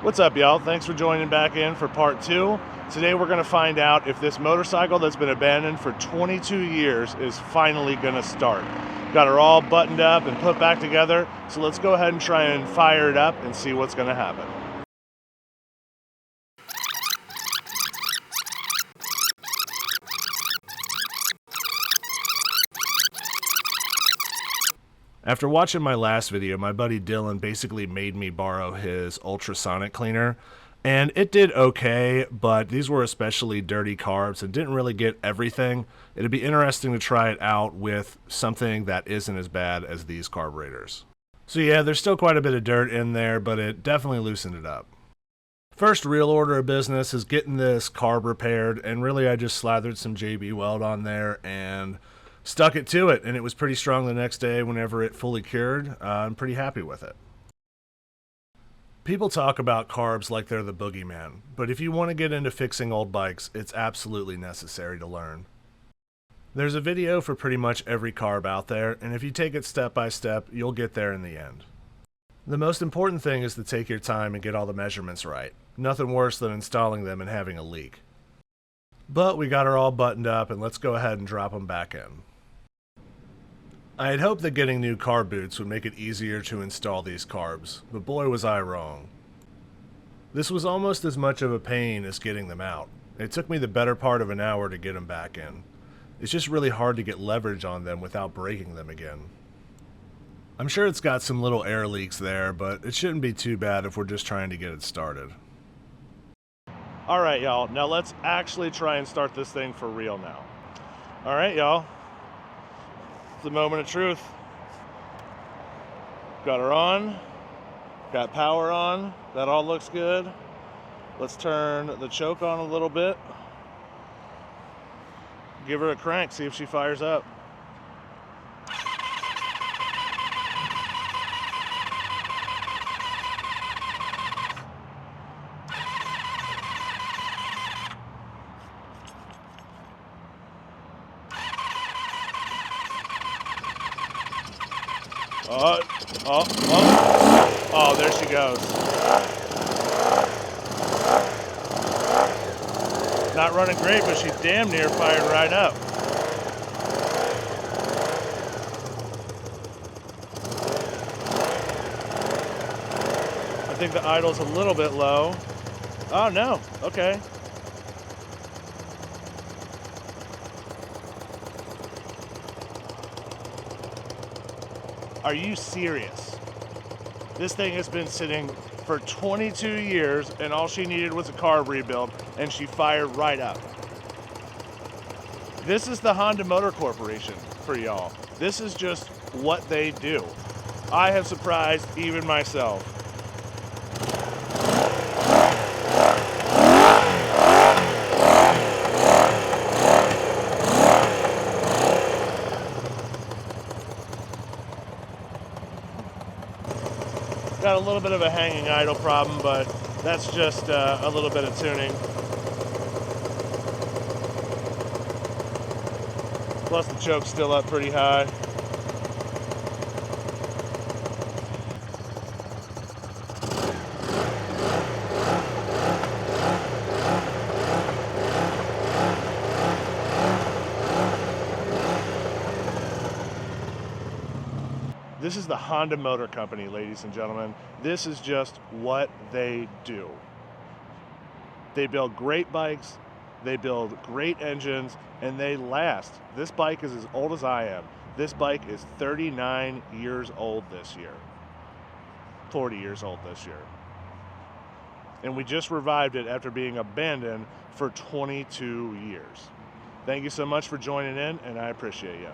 What's up, y'all? Thanks for joining back in for part 2. Today we're going to find out if this motorcycle that's been abandoned for 22 years is finally going to start. Got her all buttoned up and put back together, so let's go ahead and try and fire it up and see what's going to happen. After watching my last video, my buddy Dylan basically made me borrow his ultrasonic cleaner, and it did okay, but these were especially dirty carbs and didn't really get everything. It'd be interesting to try it out with something that isn't as bad as these carburetors. So yeah, there's still quite a bit of dirt in there, but it definitely loosened it up. First real order of business is getting this carb repaired, and really I just slathered some JB Weld on there and stuck it to it, and it was pretty strong the next day whenever it fully cured. I'm pretty happy with it. People talk about carbs like they're the boogeyman, but if you want to get into fixing old bikes, it's absolutely necessary to learn. There's a video for pretty much every carb out there, and if you take it step by step, you'll get there in the end. The most important thing is to take your time and get all the measurements right. Nothing worse than installing them and having a leak. But we got her all buttoned up, and let's go ahead and drop them back in. I had hoped that getting new carb boots would make it easier to install these carbs, but boy was I wrong. This was almost as much of a pain as getting them out. It took me the better part of an hour to get them back in. It's just really hard to get leverage on them without breaking them again. I'm sure it's got some little air leaks there, but it shouldn't be too bad if we're just trying to get it started. Alright y'all, now let's actually try and start this thing for real now. Alright y'all. The moment of truth. Got her on, got power on, that all looks good. Let's turn the choke on a little bit. Give her a crank, see if she fires up. Oh, there she goes. Not running great, but she damn near fired right up. I think the idle's a little bit low. Oh no, okay. Are you serious? This thing has been sitting for 22 years and all she needed was a carb rebuild and she fired right up. This is the Honda Motor Corporation for y'all. This is just what they do. I have surprised even myself. Got a little bit of a hanging idle problem, but that's just a little bit of tuning. Plus the choke's still up pretty high. This is the Honda Motor Company, ladies and gentlemen. This is just what they do. They build great bikes, they build great engines, and they last. This bike is as old as I am. This bike is 39 years old this year. 40 years old this year. And we just revived it after being abandoned for 22 years. Thank you so much for joining in, and I appreciate you.